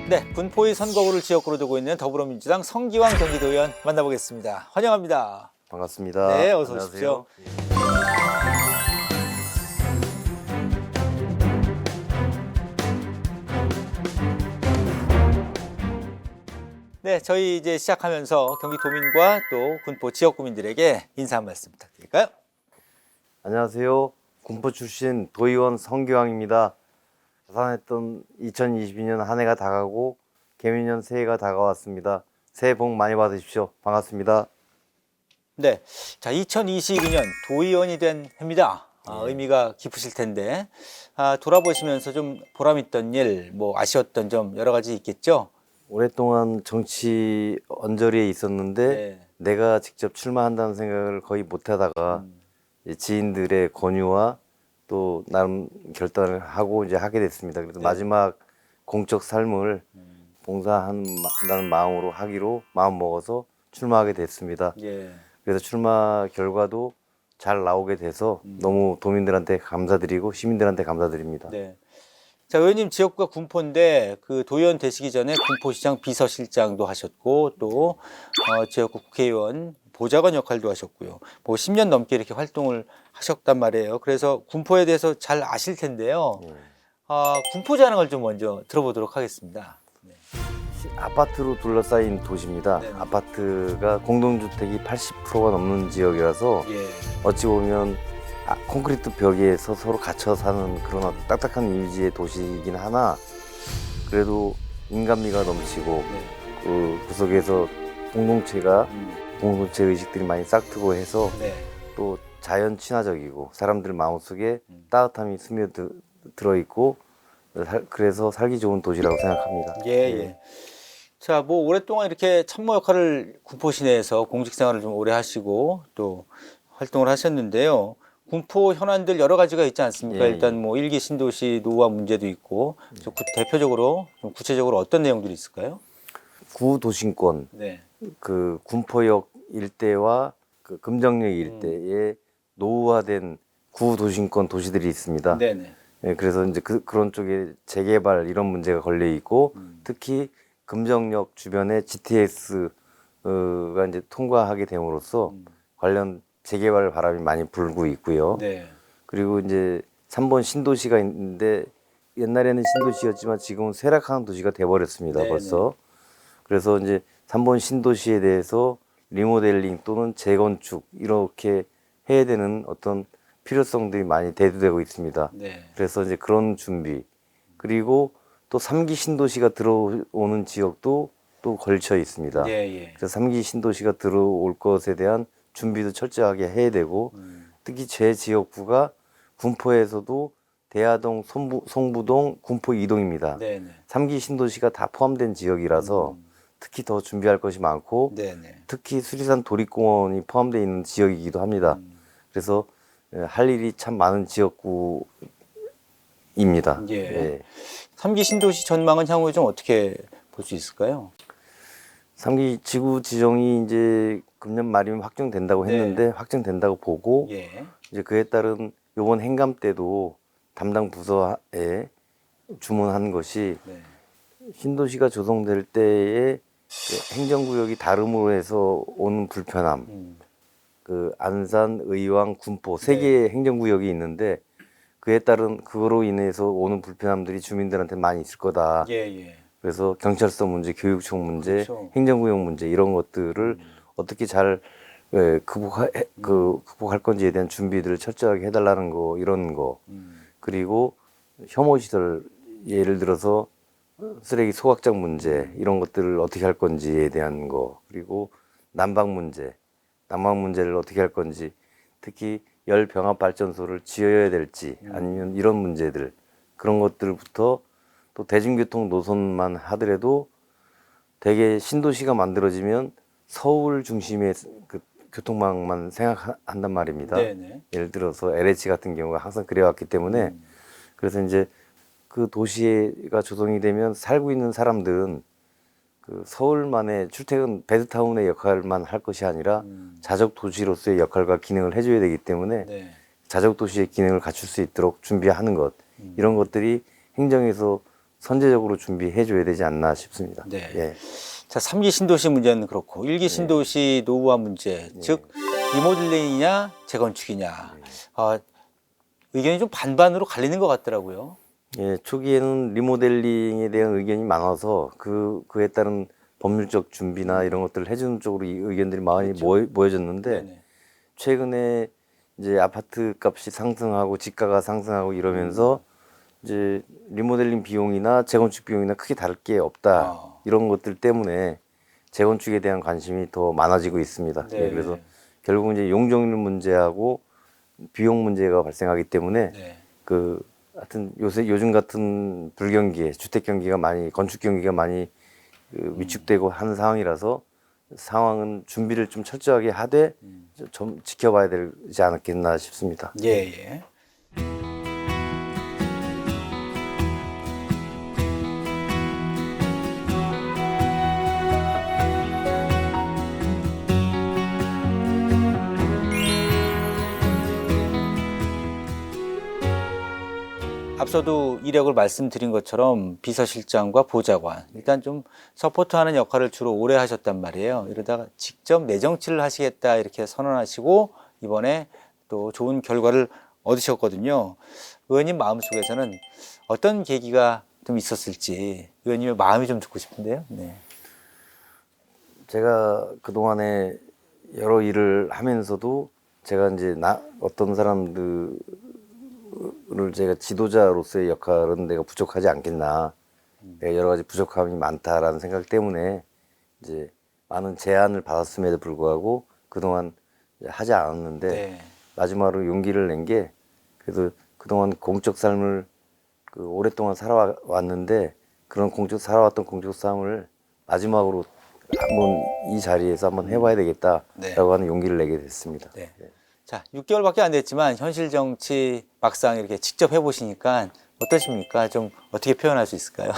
네, 군포의 선거구를 지역구로 두고 있는 더불어민주당 성기왕 경기도의원 만나보겠습니다. 환영합니다. 반갑습니다. 네, 어서 안녕하세요. 오십시오. 네, 저희 이제 시작하면서 경기도민과 또 군포 지역구민들에게 인사 한 말씀 부탁드릴까요? 안녕하세요. 군포 출신 도의원 성기왕입니다. 자산했던 2022년 한 해가 다가고 개미년 새해가 다가왔습니다. 새해 복 많이 받으십시오. 반갑습니다. 네, 자 2022년 도의원이 된 해입니다. 의미가 깊으실 텐데 돌아보시면서 좀 보람있던 일, 뭐 아쉬웠던 점 여러 가지 있겠죠? 오랫동안 정치 언저리에 있었는데 네. 내가 직접 출마한다는 생각을 거의 못하다가 이제 지인들의 권유와 또 나름 결단을 하고 이제 하게 됐습니다. 그래서 네. 마지막 공적 삶을 봉사한다는 마음으로 하기로 마음 먹어서 출마하게 됐습니다. 예. 그래서 출마 결과도 잘 나오게 돼서 너무 도민들한테 감사드리고 시민들한테 감사드립니다. 네. 자, 의원님 지역구가 군포인데 그 도의원 되시기 전에 군포시장 비서실장도 하셨고 또 지역구 국회의원 보좌관 역할도 하셨고요. 뭐 10년 넘게 이렇게 활동을 하셨단 말이에요. 그래서 군포에 대해서 잘 아실 텐데요. 군포 자랑을 좀 먼저 들어보도록 하겠습니다. 네. 아파트로 둘러싸인 도시입니다. 네네. 아파트가 공동주택이 80%가 넘는 지역이라서 예. 어찌 보면 콘크리트 벽에서 서로 갇혀 사는 그런 딱딱한 이미지의 도시이긴 하나 그래도 인간미가 넘치고 네. 그 속에서 공동체 의식들이 많이 싹트고 해서 네. 또 자연 친화적이고 사람들 마음속에 따뜻함이 스며들어 있고 그래서 살기 좋은 도시라고 생각합니다. 예, 예. 자, 뭐 오랫동안 이렇게 참모 역할을 군포 시내에서 공직 생활을 좀 오래 하시고 또 활동을 하셨는데요. 군포 현안들 여러 가지가 있지 않습니까? 예, 일단 예. 뭐 일기 신도시 노후화 문제도 있고 대표적으로 좀 구체적으로 어떤 내용들이 있을까요? 구도심권 네. 그 군포역 일대와 그 금정역 일대에 노후화된 구도심권 도시들이 있습니다. 네네. 예, 그래서 이제 그런 쪽에 재개발 이런 문제가 걸려 있고 특히 금정역 주변에 GTS가 이제 통과하게 됨으로써 관련 재개발 바람이 많이 불고 있고요. 네. 그리고 이제 3번 신도시가 있는데 옛날에는 신도시였지만 지금은 쇠락하는 도시가 돼버렸습니다. 네네. 벌써. 그래서 이제 3번 신도시에 대해서 리모델링 또는 재건축 이렇게 해야 되는 어떤 필요성들이 많이 대두되고 있습니다. 네. 그래서 이제 그런 준비 그리고 또 3기 신도시가 들어오는 지역도 또 걸쳐 있습니다. 예, 예. 그래서 3기 신도시가 들어올 것에 대한 준비도 철저하게 해야 되고 특히 제 지역구가 군포에서도 대하동, 송부동, 군포 이동입니다. 네네. 3기 신도시가 다 포함된 지역이라서 특히 더 준비할 것이 많고 네네. 특히 수리산 도립공원이 포함되어 있는 지역이기도 합니다. 그래서 할 일이 참 많은 지역구입니다. 예. 예. 3기 신도시 전망은 향후에 좀 어떻게 볼 수 있을까요? 3기 지구 지정이 이제 금년 말이면 확정된다고 네. 했는데 확정된다고 보고 예. 이제 그에 따른 요번 행감 때도 담당 부서에 주문한 것이 네. 신도시가 조성될 때에 그 행정구역이 다름으로 해서 오는 불편함, 그 안산, 의왕, 군포 세 개의 행정구역이 있는데 그에 따른 그거로 인해서 오는 불편함들이 주민들한테 많이 있을 거다. 예, 예. 그래서 경찰서 문제, 교육청 문제, 그렇죠. 행정구역 문제 이런 것들을 어떻게 잘 극복할 건지에 대한 준비들을 철저하게 해달라는 거 이런 거 그리고 혐오시설 예를 들어서 쓰레기 소각장 문제 이런 것들을 어떻게 할 건지에 대한 거 그리고 난방 문제를 어떻게 할 건지 특히 열병합발전소를 지어야 될지 아니면 이런 문제들 그런 것들부터 또 대중교통 노선만 하더라도 대개 신도시가 만들어지면 서울 중심의 그 교통망만 생각한단 말입니다. 네네. 예를 들어서 LH 같은 경우가 항상 그래왔기 때문에 그래서 이제 그 도시가 조성이 되면 살고 있는 사람들은 그 서울만의 출퇴근 베드타운의 역할만 할 것이 아니라 자적 도시로서의 역할과 기능을 해줘야 되기 때문에 네. 자적 도시의 기능을 갖출 수 있도록 준비하는 것 이런 것들이 행정에서 선제적으로 준비해 줘야 되지 않나 싶습니다. 네. 예. 자, 3기 신도시 문제는 그렇고 1기 신도시 노후화 문제, 즉 리모델링이냐 재건축이냐 의견이 좀 반반으로 갈리는 것 같더라고요. 예, 초기에는 리모델링에 대한 의견이 많아서 그에 따른 법률적 준비나 이런 것들을 해주는 쪽으로 이 의견들이 많이 모여졌는데 네네. 최근에 이제 아파트 값이 상승하고 집가가 상승하고 이러면서 이제 리모델링 비용이나 재건축 비용이나 크게 다를 게 없다 이런 것들 때문에 재건축에 대한 관심이 더 많아지고 있습니다. 네. 예, 그래서 결국 이제 용적률 문제하고 비용 문제가 발생하기 때문에 네. 하여튼 요즘 같은 불경기에 주택 경기가 많이 건축 경기가 많이 위축되고 한 상황이라서 상황은 준비를 좀 철저하게 하되 좀 지켜봐야 되지 않겠나 싶습니다. 예, 예. 앞서도 이력을 말씀드린 것처럼 비서실장과 보좌관 일단 좀 서포트하는 역할을 주로 오래 하셨단 말이에요. 이러다가 직접 내정치를 하시겠다 이렇게 선언하시고 이번에 또 좋은 결과를 얻으셨거든요. 의원님 마음속에서는 어떤 계기가 좀 있었을지 의원님의 마음이 좀 듣고 싶은데요. 네. 제가 그동안에 여러 일을 하면서도 제가 이제 어떤 사람들을 제가 지도자로서의 역할은 내가 부족하지 않겠나. 내가 여러 가지 부족함이 많다라는 생각 때문에 이제 많은 제안을 받았음에도 불구하고 그동안 하지 않았는데 네. 마지막으로 용기를 낸 게 그래도 그동안 공적 삶을 오랫동안 살아왔는데 그런 살아왔던 공적 삶을 마지막으로 한번 이 자리에서 한번 해봐야 되겠다라고 네. 하는 용기를 내게 됐습니다. 네. 자, 6개월밖에 안 됐지만 현실 정치 막상 이렇게 직접 해보시니까 어떠십니까? 좀 어떻게 표현할 수 있을까요?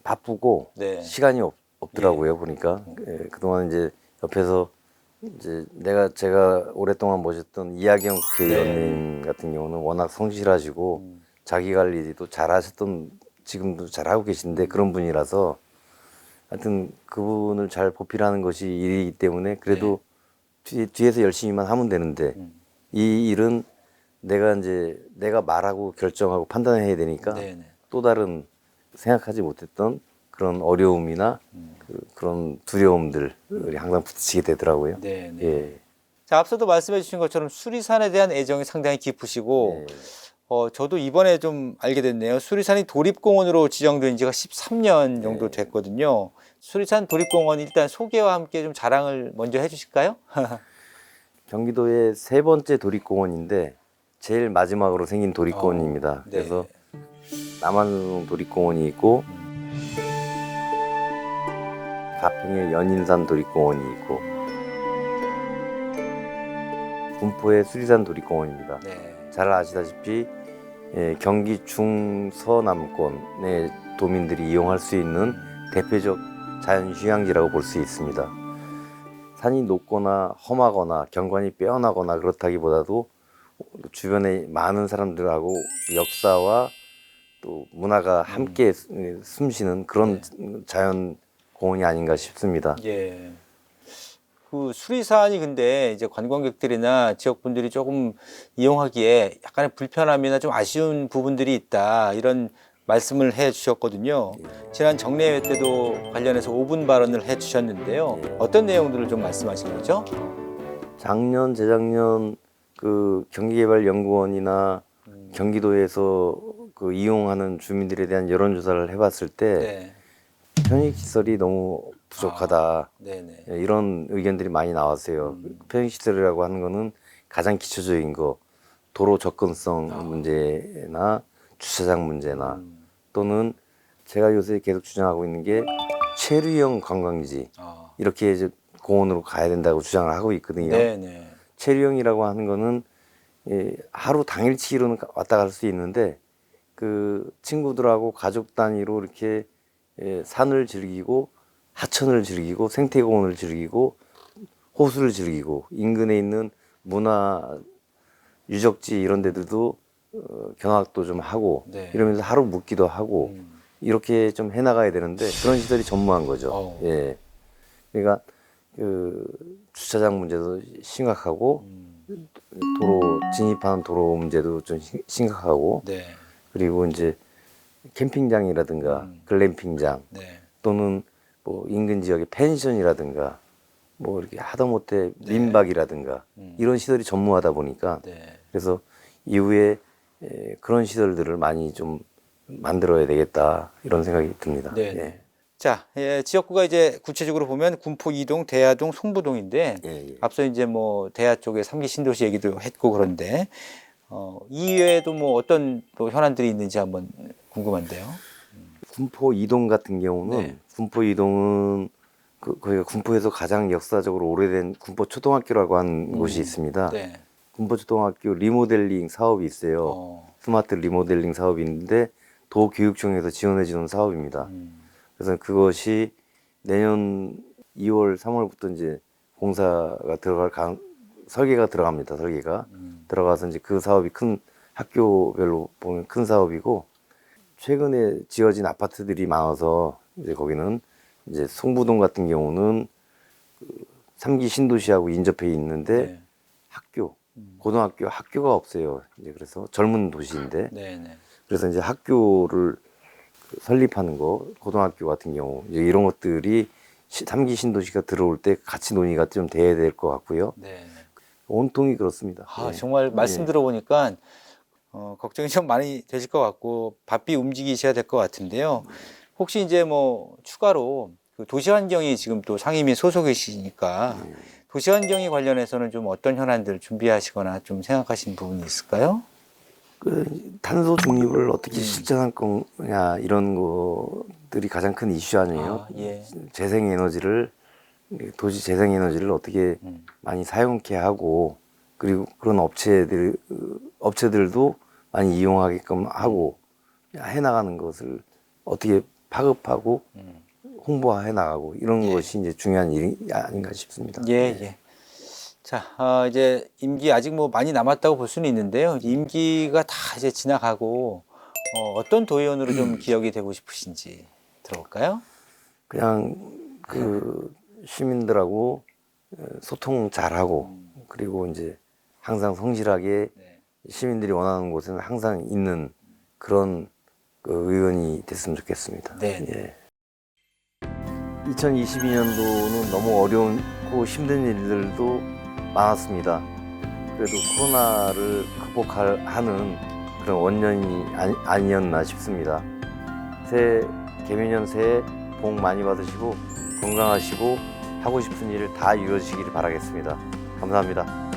바쁘고 네. 시간이 없더라고요. 보니까 그동안 이제 옆에서 이제 제가 오랫동안 모셨던 이하경 국회의원님 같은 경우는 워낙 성실하시고 자기 관리도 잘하셨던 지금도 잘하고 계신데 그런 분이라서 하여튼 그분을 잘 보필하는 것이 일이기 때문에 그래도 뒤에서 열심히만 하면 되는데 이 일은 내가 말하고 결정하고 판단해야 되니까 네네. 또 다른 생각하지 못했던 그런 어려움이나 그런 두려움들이 항상 부딪히게 되더라고요. 네, 네. 예. 자, 앞서도 말씀해 주신 것처럼 수리산에 대한 애정이 상당히 깊으시고 예. 저도 이번에 좀 알게 됐네요. 수리산이 도립공원으로 지정된 지가 13년 정도 됐거든요. 수리산 도립공원 일단 소개와 함께 좀 자랑을 먼저 해주실까요? 경기도의 세 번째 도립공원인데 제일 마지막으로 생긴 도립공원입니다. 네. 그래서 남한동 도립공원이 있고 가평의 연인산 도립공원이 있고 군포의 수리산 도립공원입니다. 네. 잘 아시다시피 경기 중서남권의 도민들이 이용할 수 있는 대표적 자연휴양지라고 볼 수 있습니다. 산이 높거나 험하거나 경관이 빼어나거나 그렇다기보다도 주변에 많은 사람들하고 역사와 또 문화가 함께 숨쉬는 그런 자연 공원이 아닌가 싶습니다. 예. 그 수리산이 근데 이제 관광객들이나 지역분들이 조금 이용하기에 약간의 불편함이나 좀 아쉬운 부분들이 있다 이런 말씀을 해 주셨거든요. 지난 정례회 때도 관련해서 5분 발언을 해 주셨는데요. 어떤 내용들을 좀 말씀하신 거죠? 작년, 재작년 그 경기개발연구원이나 경기도에서 그 이용하는 주민들에 대한 여론조사를 해봤을 때 네. 편익시설이 너무 부족하다. 네네. 이런 의견들이 많이 나왔어요. 편익시설이라고 하는 거는 가장 기초적인 거, 도로 접근성 문제나 주차장 문제나 또는 제가 요새 계속 주장하고 있는 게 체류형 관광지 이렇게 이제 공원으로 가야 된다고 주장을 하고 있거든요. 네네. 체류형이라고 하는 거는 하루 당일치기로는 왔다 갈 수 있는데 그 친구들하고 가족 단위로 이렇게 산을 즐기고 하천을 즐기고 생태공원을 즐기고 호수를 즐기고 인근에 있는 문화 유적지 이런 데들도 견학도 좀 하고 네. 이러면서 하루 묵기도 하고 이렇게 좀 해나가야 되는데 그런 시설이 전무한 거죠. 어우. 예. 그러니까 그 주차장 문제도 심각하고 도로 진입하는 도로 문제도 좀 심각하고 네. 그리고 이제 캠핑장이라든가 글램핑장 네. 또는 뭐 인근 지역의 펜션이라든가 뭐 이렇게 하다못해 민박이라든가 이런 시설이 전무하다 보니까 네. 그래서 이후에 그런 시설들을 많이 좀 만들어야 되겠다 이런 생각이 듭니다. 네. 예. 자, 지역구가 이제 구체적으로 보면 군포 2동, 대하동, 송부동인데 예, 예. 앞서 이제 뭐 대하 쪽에 3기 신도시 얘기도 했고 그런데 이외에도 뭐 어떤 또 현안들이 있는지 한번 궁금한데요. 군포 이동 같은 경우는 네. 군포 이동은 거기가 군포에서 가장 역사적으로 오래된 군포 초등학교라고 하는 곳이 있습니다. 네. 군포 초등학교 리모델링 사업이 있어요. 어. 스마트 리모델링 사업이 있는데 도교육청에서 지원해 주는 사업입니다. 그래서 그것이 내년 2월, 3월부터 이제 공사가 설계가 들어갑니다. 설계가 들어가서 이제 그 사업이 큰 학교별로 보면 큰 사업이고 최근에 지어진 아파트들이 많아서 이제 거기는 이제 송부동 같은 경우는 그 3기 신도시하고 인접해 있는데 네. 학교, 고등학교 학교가 없어요. 이제 그래서 젊은 도시인데 네, 네. 그래서 이제 학교를 설립하는 거, 고등학교 같은 경우 이제 이런 것들이 3기 신도시가 들어올 때 같이 논의가 좀 돼야 될 것 같고요. 네. 온통이 그렇습니다. 아, 예. 정말 말씀 예. 들어보니까 걱정이 좀 많이 되실 것 같고 바삐 움직이셔야 될 것 같은데요. 혹시 이제 뭐 추가로 그 도시환경이 지금 또 상임위 소속이시니까 도시환경이 관련해서는 좀 어떤 현안들 준비하시거나 좀 생각하시는 부분이 있을까요? 그 탄소 중립을 어떻게 실천할 거냐 이런 것들이 가장 큰 이슈 아니에요. 아, 예. 재생에너지를 도시 재생에너지를 어떻게 많이 사용케 하고 그리고 그런 업체들도 많이 이용하게끔 하고 해나가는 것을 어떻게 파급하고 홍보해 나가고 이런 것이 이제 중요한 일이 아닌가 싶습니다. 예, 예. 자, 이제 임기 아직 뭐 많이 남았다고 볼 수는 있는데요. 임기가 다 이제 지나가고 어떤 도의원으로 좀 기억이 되고 싶으신지 들어볼까요? 그냥 그 시민들하고 소통 잘하고 그리고 이제 항상 성실하게 시민들이 원하는 곳에는 항상 있는 그런 그 의원이 됐으면 좋겠습니다. 네. 예. 2022년도는 너무 어려운고 힘든 일들도 많았습니다. 그래도 코로나를 극복하는 그런 원년이 아니었나 싶습니다. 개묘년 새해 복 많이 받으시고 건강하시고 하고 싶은 일 다 이루어지기를 바라겠습니다. 감사합니다.